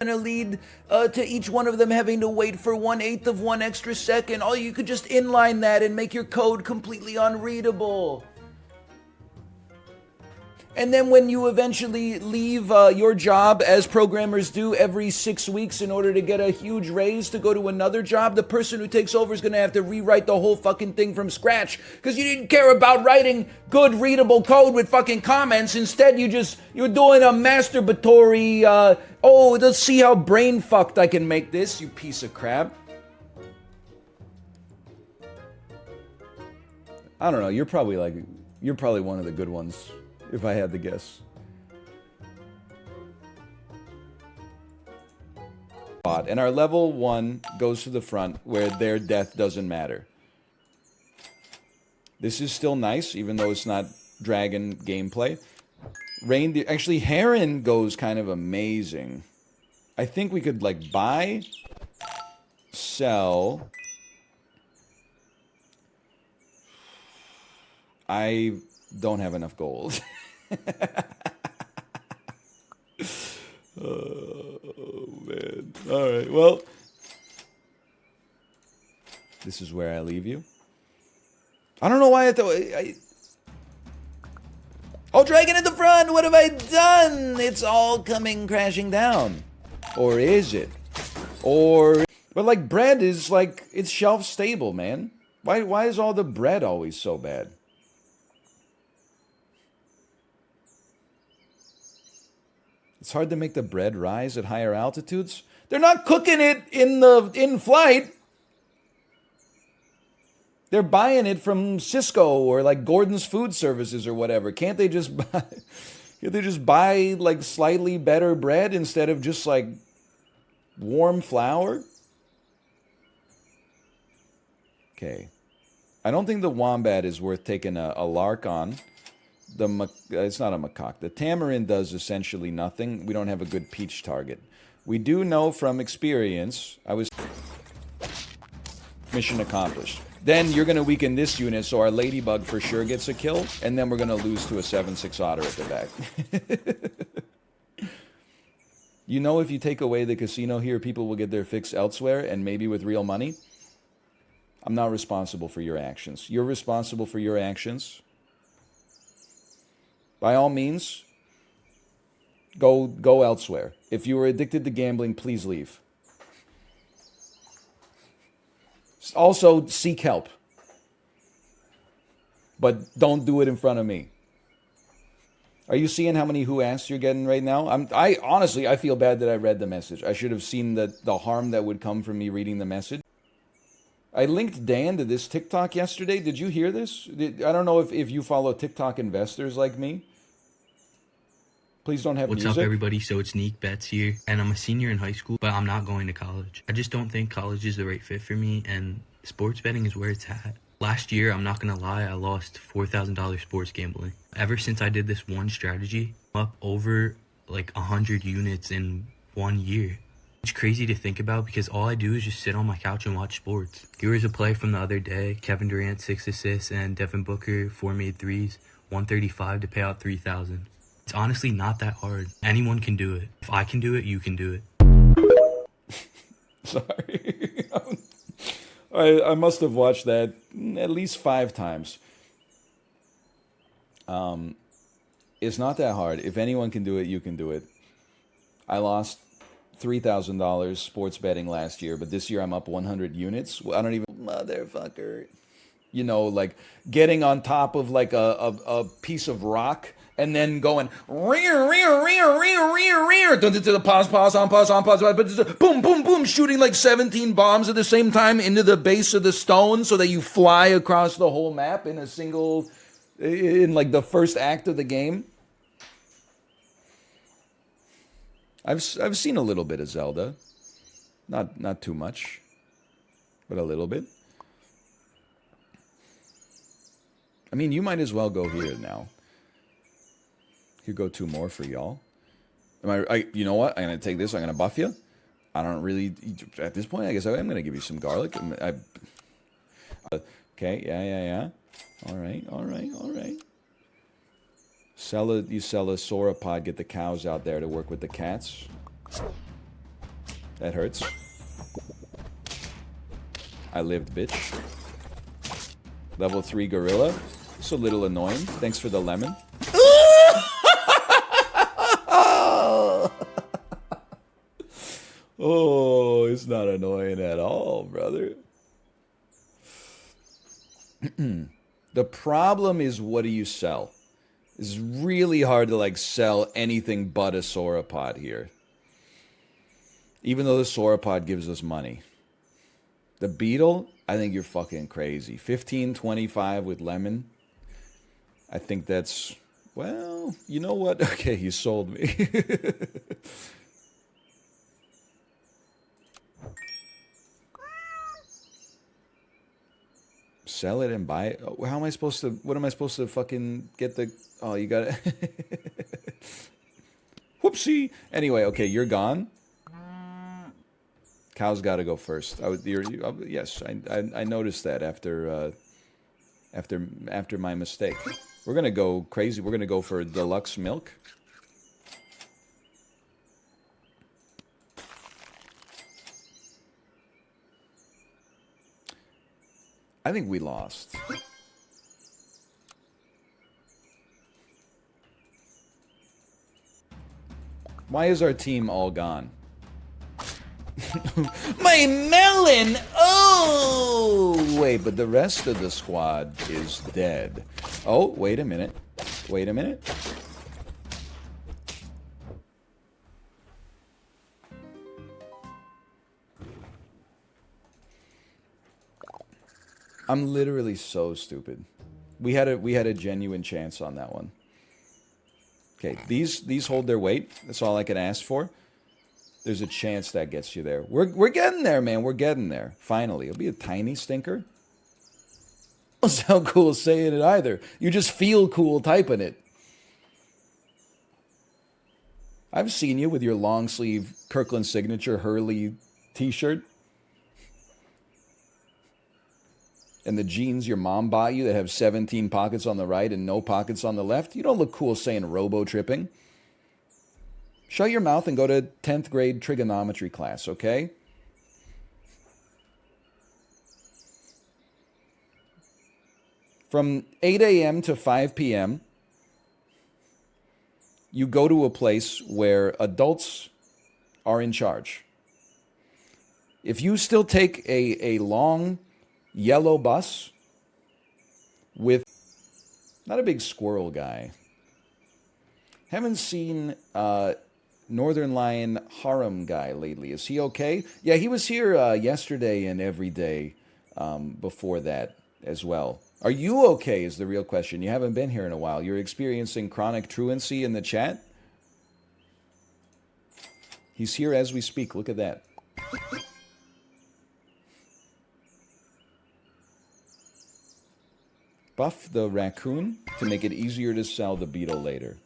gonna lead to each one of them having to wait for 1/8 of 1 extra second. Oh, you could just inline that and make your code completely unreadable. And then when you eventually leave your job, as programmers do every 6 weeks in order to get a huge raise to go to another job, the person who takes over is going to have to rewrite the whole fucking thing from scratch because you didn't care about writing good readable code with fucking comments. Instead, you're doing a masturbatory, oh, let's see how brain fucked I can make this, you piece of crap. I don't know, you're probably one of the good ones, if I had to guess. And our level 1 goes to the front where their death doesn't matter. This is still nice, even though it's not dragon gameplay. Reindeer, actually Heron goes kind of amazing. I think we could like buy, sell. I don't have enough gold. Oh, man. All right, well. This is where I leave you. I don't know why I thought... Oh, dragon at the front! What have I done? It's all coming crashing down. Or is it? Or... But, like, bread is, like, it's shelf stable, man. Why is all the bread always so bad? It's hard to make the bread rise at higher altitudes. They're not cooking it in flight. They're buying it from Cisco or like Gordon's Food Services or whatever. Can't they just buy like slightly better bread instead of just like warm flour? Okay. I don't think the wombat is worth taking a lark on. It's not a macaque. The tamarin does essentially nothing. We don't have a good peach target. We do know from experience, mission accomplished. Then you're going to weaken this unit, so our ladybug for sure gets a kill, and then we're going to lose to a 7/6 otter at the back. You know, if you take away the casino here, people will get their fix elsewhere, and maybe with real money. I'm not responsible for your actions. You're responsible for your actions. By all means, go elsewhere. If you are addicted to gambling, please leave. Also, seek help. But don't do it in front of me. Are you seeing how many who asked you're getting right now? I honestly, I feel bad that I read the message. I should have seen the harm that would come from me reading the message. I linked Dan to this TikTok yesterday. Did you hear this? I don't know if you follow TikTok investors like me. Please don't have What's music. up, everybody? So it's Neek Betts here, and I'm a senior in high school, but I'm not going to college. I just don't think college is the right fit for me, and sports betting is where it's at. Last year, I'm not going to lie, I lost $4,000 sports gambling. Ever since I did this one strategy, I'm up over like 100 units in 1 year. It's crazy to think about because all I do is just sit on my couch and watch sports. Here is a play from the other day. Kevin Durant, 6 assists, and Devin Booker, 4 made threes, 135 to pay out 3,000. It's honestly not that hard. Anyone can do it. If I can do it, you can do it. Sorry. I must have watched that at least 5 times. It's not that hard. If anyone can do it, you can do it. I lost $3,000 sports betting last year, but this year I'm up 100 units. I don't even... Motherfucker. You know, like getting on top of like a piece of rock and then going rear, to the pause, on pause, but just boom, boom, boom, shooting like 17 bombs at the same time into the base of the stone so that you fly across the whole map in like the first act of the game. I've seen a little bit of Zelda, not too much, but a little bit. I mean, you might as well go here now. Here go 2 more for y'all. You know what? I'm going to take this. I'm going to buff you. I don't really... At this point, I guess I'm going to give you some garlic. Okay, yeah. All right. You sell a sauropod, get the cows out there to work with the cats. That hurts. I lived, bitch. Level 3 gorilla. It's a little annoying. Thanks for the lemon. Oh, it's not annoying at all, brother. The problem is, what do you sell? It's really hard to like sell anything but a sauropod here. Even though the sauropod gives us money. The beetle, I think you're fucking crazy. 15.25 with lemon. I think that's, well, you know what? Okay, you sold me. Sell it and buy it. Oh, how am I supposed to, what am I supposed to fucking get the, oh, you got it. Whoopsie. Anyway, okay, you're gone. Cow's got to go first. Yes, I noticed that after my mistake. We're gonna go crazy. We're gonna go for deluxe milk. I think we lost. Why is our team all gone? My melon! Oh! Wait, but the rest of the squad is dead. Oh, wait a minute. Wait a minute. I'm literally so stupid. We had a genuine chance on that one. Okay, these hold their weight. That's all I can ask for. There's a chance that gets you there. We're getting there, man. We're getting there. Finally. It'll be a tiny stinker. Don't sound cool saying it either. You just feel cool typing it. I've seen you with your long sleeve Kirkland Signature Hurley t-shirt. And the jeans your mom bought you that have 17 pockets on the right and no pockets on the left. You don't look cool saying robo-tripping. Shut your mouth and go to 10th grade trigonometry class, okay? From 8 a.m. to 5 p.m., you go to a place where adults are in charge. If you still take a long yellow bus with, not a big squirrel guy. Haven't seen Northern Lion harem guy lately. Is he okay? Yeah, he was here yesterday and every day before that as well. Are you okay is the real question. You haven't been here in a while. You're experiencing chronic truancy in the chat? He's here as we speak. Look at that. Buff the raccoon to make it easier to sell the beetle later.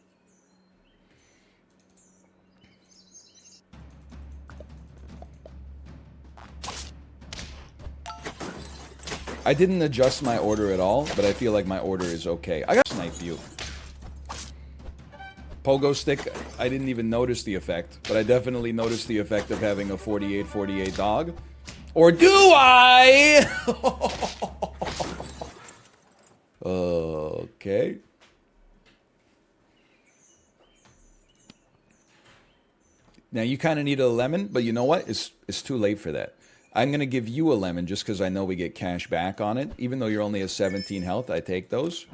I didn't adjust my order at all, but I feel like my order is okay. I got snipe you. Pogo stick, I didn't even notice the effect, but I definitely noticed the effect of having a 48-48 dog. Or do I? Okay. Now you kind of need a lemon, but you know what? It's too late for that. I'm going to give you a lemon just because I know we get cash back on it. Even though you're only at 17 health, I take those.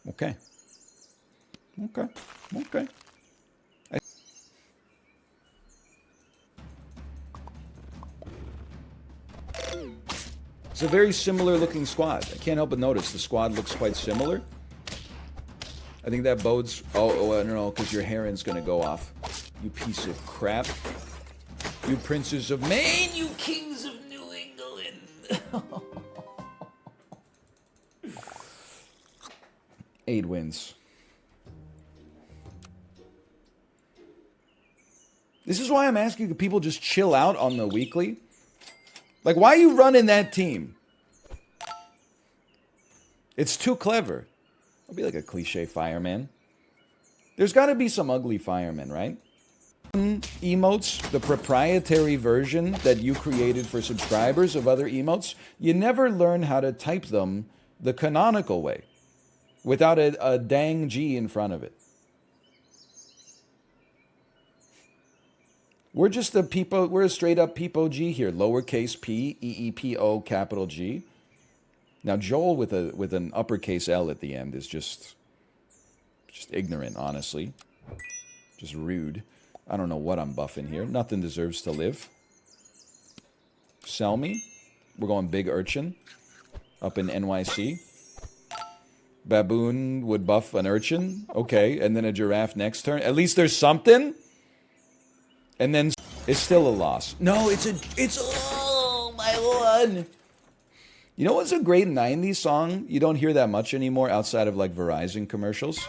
Okay. Okay. Okay. It's a very similar looking squad. I can't help but notice the squad looks quite similar. I think that bodes... Oh, I don't know, because your heron's going to go off. You piece of crap. You princes of Maine, you kings of New England. 8 wins. This is why I'm asking, people just chill out on the weekly? Like, why are you running that team? It's too clever. I'll be like a cliche fireman. There's got to be some ugly firemen, right? Emotes, the proprietary version that you created for subscribers of other emotes, you never learn how to type them the canonical way without a dang G in front of it. We're just a peepo, we're a straight up peepo G here, lowercase p, EEPO, capital G. Now Joel with an uppercase L at the end is just ignorant, honestly. Just rude. I don't know what I'm buffing here. Nothing deserves to live. Sell me. We're going big urchin up in NYC. Baboon would buff an urchin. Okay, and then a giraffe next turn. At least there's something. And then it's still a loss. No, it's oh my lord. You know what's a great 90s song? You don't hear that much anymore outside of like Verizon commercials.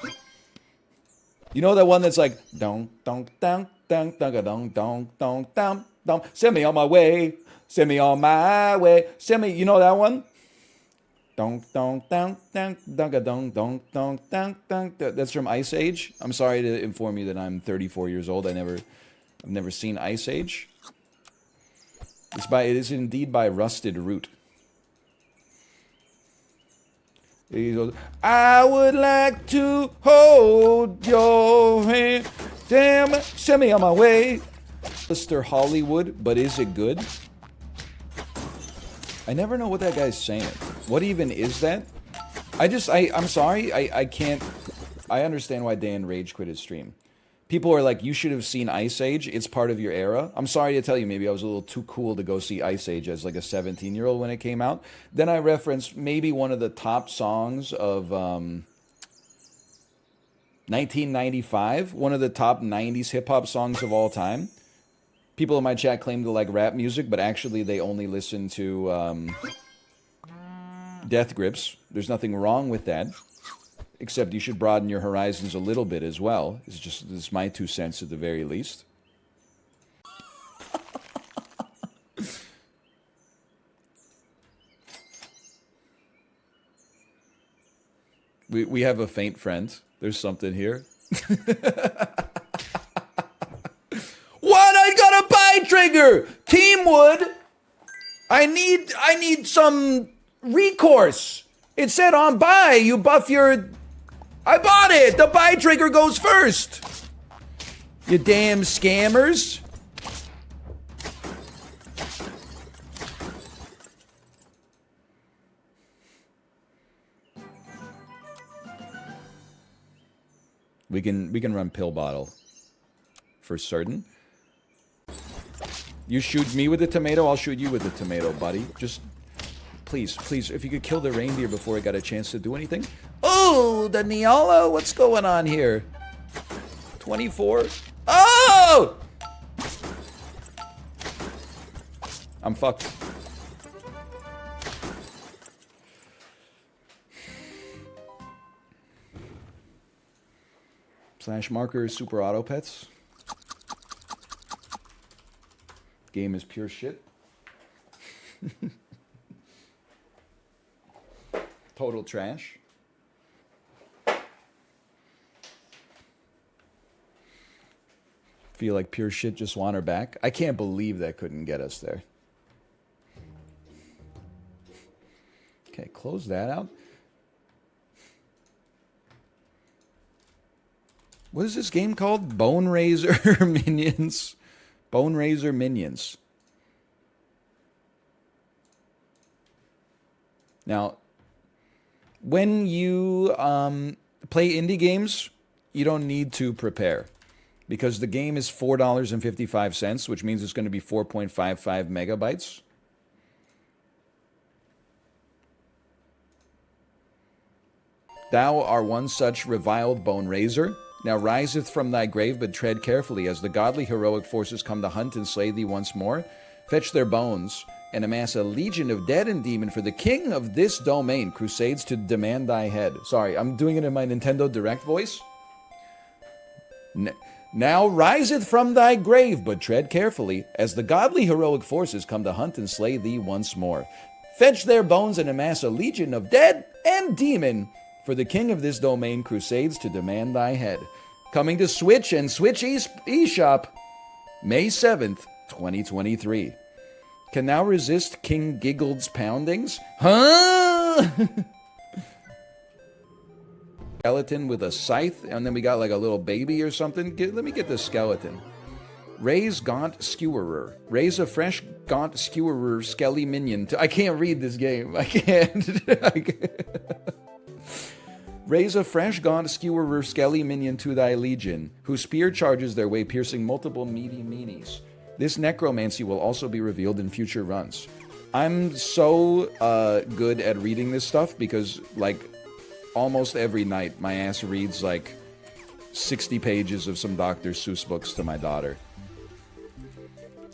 You know that one that's like dong dong dong dong dong dong dong dong dong dong. Send me on my way. Send me on my way. Send me. You know that one? Dong dong dong dong dong dong dong dong dong dong. That's from Ice Age. I'm sorry to inform you that I'm 34 years old. I've never seen Ice Age. It is indeed by Rusted Root. He goes, I would like to hold your hand. Damn, send me on my way. Mr. Hollywood, but is it good? I never know what that guy's saying. What even is that? I'm sorry, I can't. I understand why Dan rage quit his stream. People are like, you should have seen Ice Age. It's part of your era. I'm sorry to tell you, maybe I was a little too cool to go see Ice Age as like a 17-year-old when it came out. Then I referenced maybe one of the top songs of 1995, one of the top 90s hip-hop songs of all time. People in my chat claim to like rap music, but actually they only listen to Death Grips. There's nothing wrong with that. Except you should broaden your horizons a little bit as well. It's my 2 cents at the very least. We have a faint friend. There's something here. What? I got a buy trigger! Teamwood! I need some recourse. It said on buy, you buff your... I bought it! The buy trigger goes first! You damn scammers! We can run pill bottle for certain. You shoot me with the tomato, I'll shoot you with the tomato, buddy. Just please, if you could kill the reindeer before it got a chance to do anything. Oh, the Neala, what's going on here? 24. Oh! I'm fucked. Slash marker super auto pets. Game is pure shit. Total trash. Feel like pure shit, just want her back. I can't believe that couldn't get us there. Okay, close that out. What is this game called? Bone Razor Minions. Bone Razor Minions. Now, when you play indie games, you don't need to prepare. Because the game is $4.55, which means it's going to be 4.55 megabytes. Thou art one such reviled bone razor. Now riseth from thy grave, but tread carefully, as the godly heroic forces come to hunt and slay thee once more. Fetch their bones, and amass a legion of dead and demon for the king of this domain crusades to demand thy head. Sorry, I'm doing it in my Nintendo Direct voice. Now riseth from thy grave, but tread carefully, as the godly heroic forces come to hunt and slay thee once more. Fetch their bones and amass a legion of dead and demon, for the king of this domain crusades to demand thy head. Coming to Switch and Switch eShop, May 7th, 2023. Can now resist King Giggled's poundings? Huh? Skeleton with a scythe, and then we got like a little baby or something. Let me get the skeleton. Raise gaunt skewerer. Raise a fresh gaunt skewerer skelly minion. I can't read this game. I can't. Raise a fresh gaunt skewerer skelly minion to thy legion, whose spear charges their way, piercing multiple meaty meanies. This necromancy will also be revealed in future runs. I'm so good at reading this stuff because, like, almost every night my ass reads like 60 pages of some Dr. Seuss books to my daughter.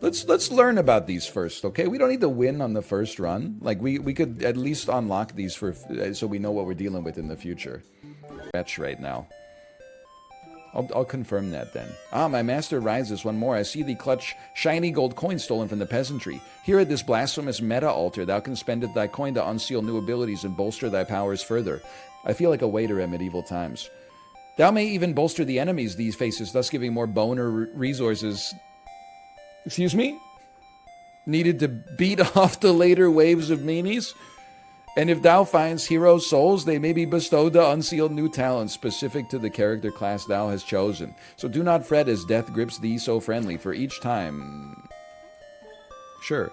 Let's learn about these first, okay? We don't need to win on the first run. Like, we could at least unlock these for so we know what we're dealing with in the future. Fetch right now. I'll confirm that then. Ah, my master rises one more. I see thee clutch shiny gold coin stolen from the peasantry. Here at this blasphemous meta altar, thou canst spend thy coin to unseal new abilities and bolster thy powers further. I feel like a waiter at medieval times. Thou may even bolster the enemies these faces, thus giving more boner resources. Excuse me? Needed to beat off the later waves of meanies? And if thou finds hero souls, they may be bestowed to unseal new talents specific to the character class thou hast chosen. So do not fret as death grips thee so friendly, for each time... Sure.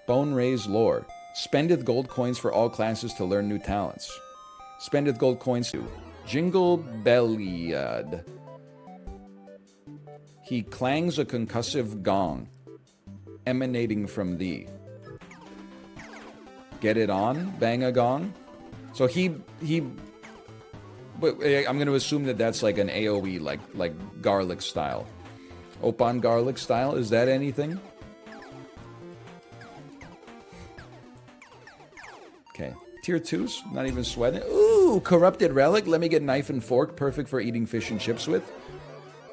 Bone Raise Lore. Spendeth gold coins for all classes to learn new talents. Spendeth gold coins to Jingle Belliad. He clangs a concussive gong, emanating from thee. Get it on, bang a gong. So but I'm going to assume that that's like an AoE, like garlic style. Opan garlic style, is that anything? Okay, tier 2s, not even sweating. Ooh, corrupted relic, let me get knife and fork, perfect for eating fish and chips with.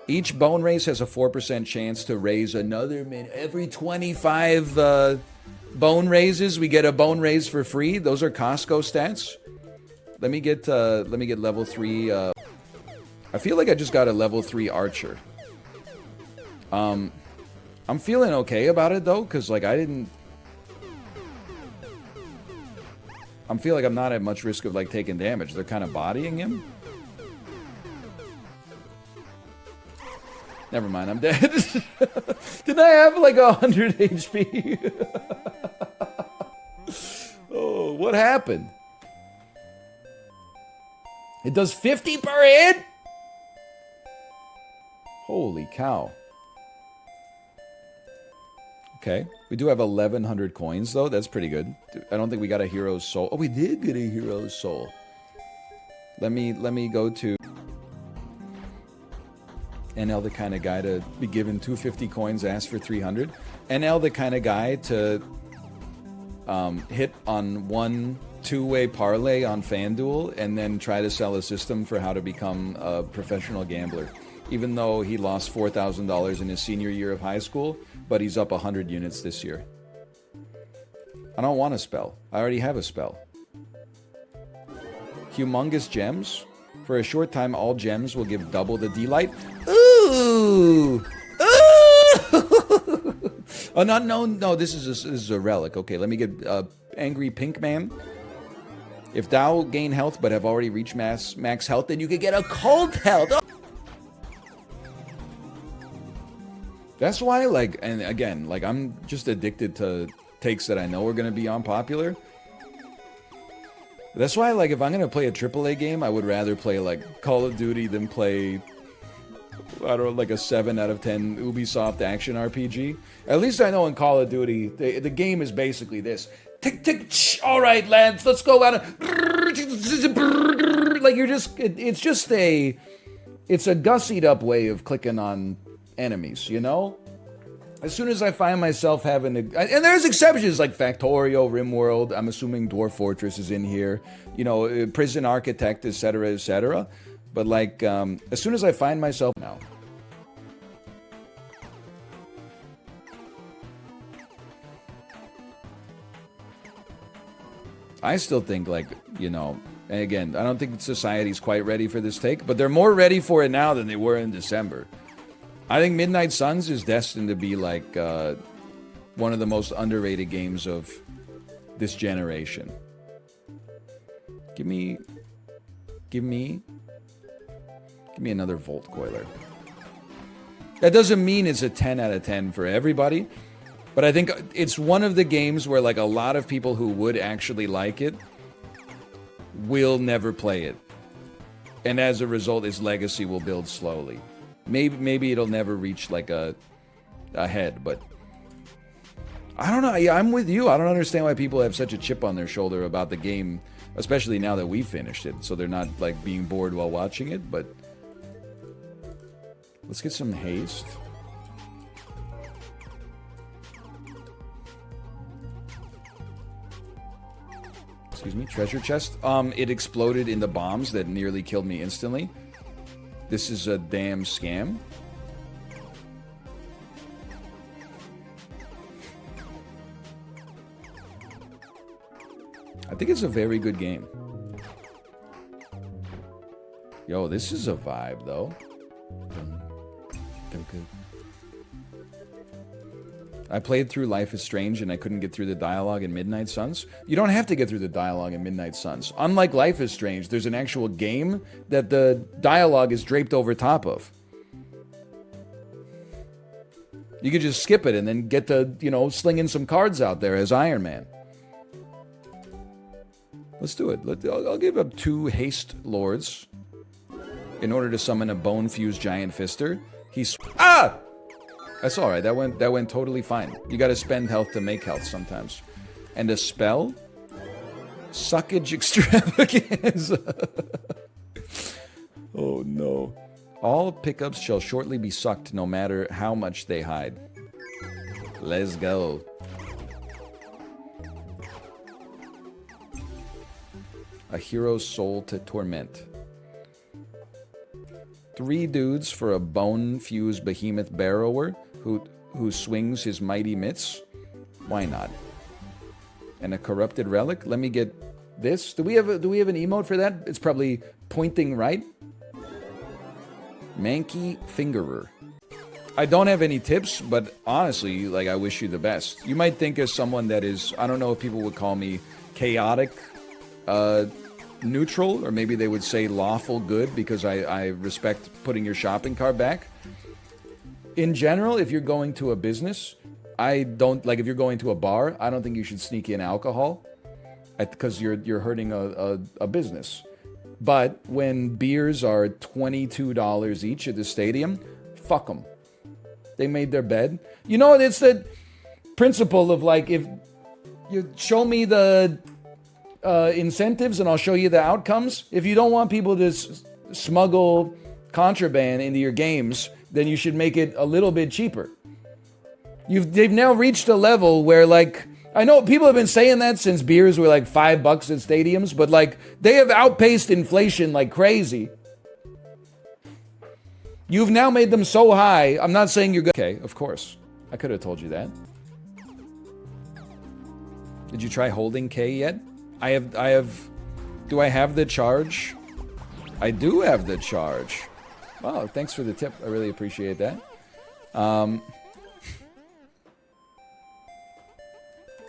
Each bone raise has a 4% chance to raise another minute. Every 25 bone raises, we get a bone raise for free. Those are Costco stats. Let me get level 3. I feel like I just got a level 3 archer. I'm feeling okay about it though, because like I feel like I'm not at much risk of like taking damage. They're kind of bodying him. Never mind, I'm dead. Did I have like 100 HP? Oh, what happened? It does 50 per hit? Holy cow. Okay, we do have 1,100 coins though. That's pretty good. I don't think we got a hero's soul. Oh, we did get a hero's soul. Let me go to NL, the kind of guy to be given 250 coins, ask for 300. NL, the kind of guy to hit on one two-way parlay on FanDuel and then try to sell a system for how to become a professional gambler. Even though he lost $4,000 in his senior year of high school, but he's up 100 units this year. I don't want a spell. I already have a spell. Humongous gems. For a short time, all gems will give double the delight. Ooh! Ooh! Oh, no, this is a relic. Okay, let me get Angry Pink Man. If thou gain health but have already reached max health, then you could get a cult health. Oh! That's why, like, and again, like, I'm just addicted to takes that I know are going to be unpopular. That's why, like, if I'm going to play a AAA game, I would rather play, like, Call of Duty than play, I don't know, like a 7 out of 10 Ubisoft action RPG. At least I know in Call of Duty, the game is basically this. Tick, tick, all right, lads, let's go out and... Like, you're just... It's a gussied up way of clicking on enemies, you know? As soon as I find myself having to... And there's exceptions like Factorio, RimWorld, I'm assuming Dwarf Fortress is in here, you know, Prison Architect, etc., etc. But, like, as soon as I find myself... now. I still think, like, you know, and again, I don't think society's quite ready for this take, but they're more ready for it now than they were in December. I think Midnight Suns is destined to be, like, one of the most underrated games of this generation. Give me another Volt Coiler. That doesn't mean it's a 10 out of 10 for everybody, but I think it's one of the games where, like, a lot of people who would actually like it will never play it. And as a result, its legacy will build slowly. Maybe it'll never reach, like, a head, but I don't know. I'm with you. I don't understand why people have such a chip on their shoulder about the game, especially now that we finished it, so they're not, like, being bored while watching it, but let's get some haste. Excuse me, treasure chest. It exploded in the bombs that nearly killed me instantly. This is a damn scam. I think it's a very good game. Yo, this is a vibe, though. I played through Life is Strange and I couldn't get through the dialogue in Midnight Suns. You don't have to get through the dialogue in Midnight Suns. Unlike Life is Strange, there's an actual game that the dialogue is draped over top of. You could just skip it and then get to, you know, slinging some cards out there as Iron Man. Let's do it. I'll give up 2 haste lords in order to summon a bone-fused giant fister. Ah! That's all right. That went totally fine. You got to spend health to make health sometimes. And a spell, suckage extravaganza. Oh no! All pickups shall shortly be sucked, no matter how much they hide. Let's go. A hero's soul to torment. 3 dudes for a bone-fused behemoth barrower who swings his mighty mitts. Why not? And a corrupted relic. Let me get this. Do we have an emote for that? It's probably pointing right. Manky Fingerer. I don't have any tips, but honestly, like, I wish you the best. You might think as someone that is, I don't know if people would call me chaotic, neutral, or maybe they would say lawful good because I respect putting your shopping cart back. In general, if you're going to a business, I don't, like, if you're going to a bar, I don't think you should sneak in alcohol because you're hurting a business. But when beers are $22 each at the stadium, fuck them. They made their bed. You know, it's the principle of, like, if you show me the incentives and I'll show you the outcomes. If you don't want people to smuggle contraband into your games, then you should make it a little bit cheaper. They've now reached a level where, like, I know people have been saying that since beers were like $5 at stadiums, but, like, they have outpaced inflation like crazy. You've now made them so high. I'm not saying you're good. Okay, of course. I could have told you that. Did you try holding K yet? I have. Do I have the charge? I do have the charge. Oh, thanks for the tip. I really appreciate that.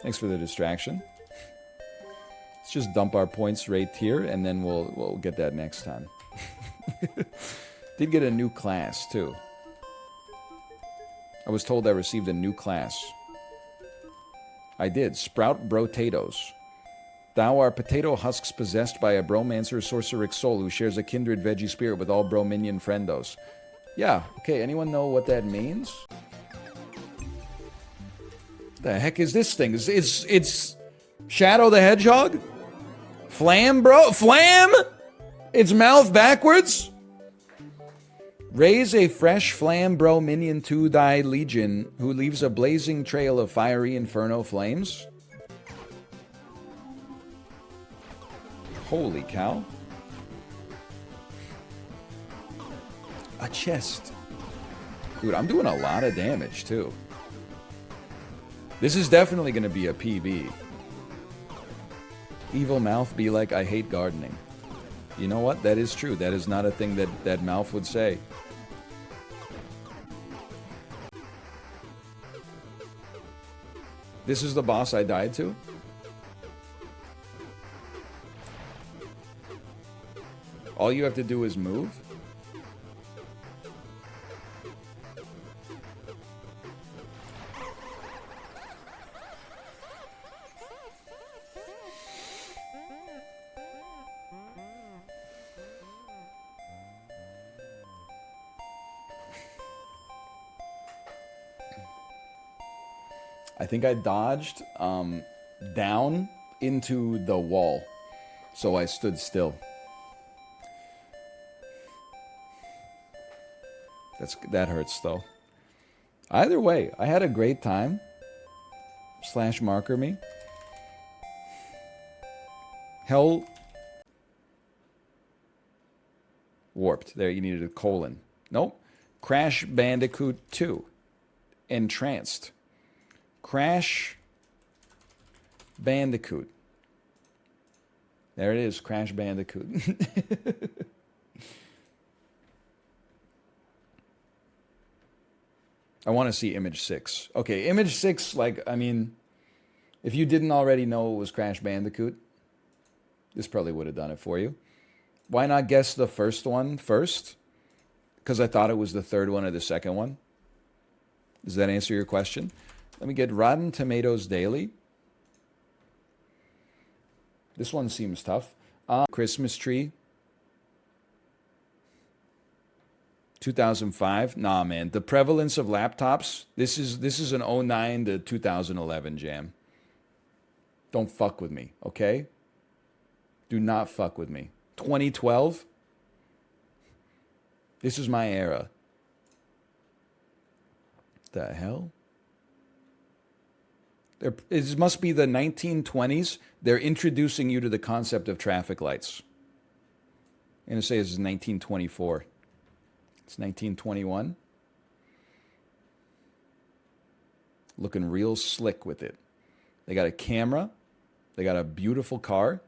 Thanks for the distraction. Let's just dump our points right here, and then we'll get that next time. Did get a new class too. I was told I received a new class. I did. Sprout Brotatoes. Thou art potato husks possessed by a bromancer sorceric soul who shares a kindred veggie spirit with all brominion friendos. Yeah, okay, anyone know what that means? The heck is this thing? It's Shadow the Hedgehog? Flam, bro? Flam? Its mouth backwards? Raise a fresh flam bro minion to thy legion who leaves a blazing trail of fiery inferno flames. Holy cow. A chest. Dude, I'm doing a lot of damage too. This is definitely going to be a PB. Evil mouth be like, I hate gardening. You know what? That is true. That is not a thing that mouth would say. This is the boss I died to? All you have to do is move? I think I dodged down into the wall, so I stood still. That hurts though. Either way, I had a great time. Slash marker me. Hell warped. There, you needed a colon. Nope. Crash Bandicoot 2. Entranced. Crash Bandicoot. There it is, Crash Bandicoot. I want to see Image 6. Okay, Image 6, like, I mean, if you didn't already know it was Crash Bandicoot, this probably would have done it for you. Why not guess the first one first? Because I thought it was the third one or the second one. Does that answer your question? Let me get Rotten Tomatoes Daily. This one seems tough. Christmas Tree. 2005. Nah, man. The prevalence of laptops. This is an 09 to 2011 jam. Don't fuck with me, okay? Do not fuck with me. 2012. This is my era. The hell? It must be the 1920s. They're introducing you to the concept of traffic lights. I'm going to say this is 1924. It's 1921. Looking real slick with it. They got a camera. They got a beautiful car.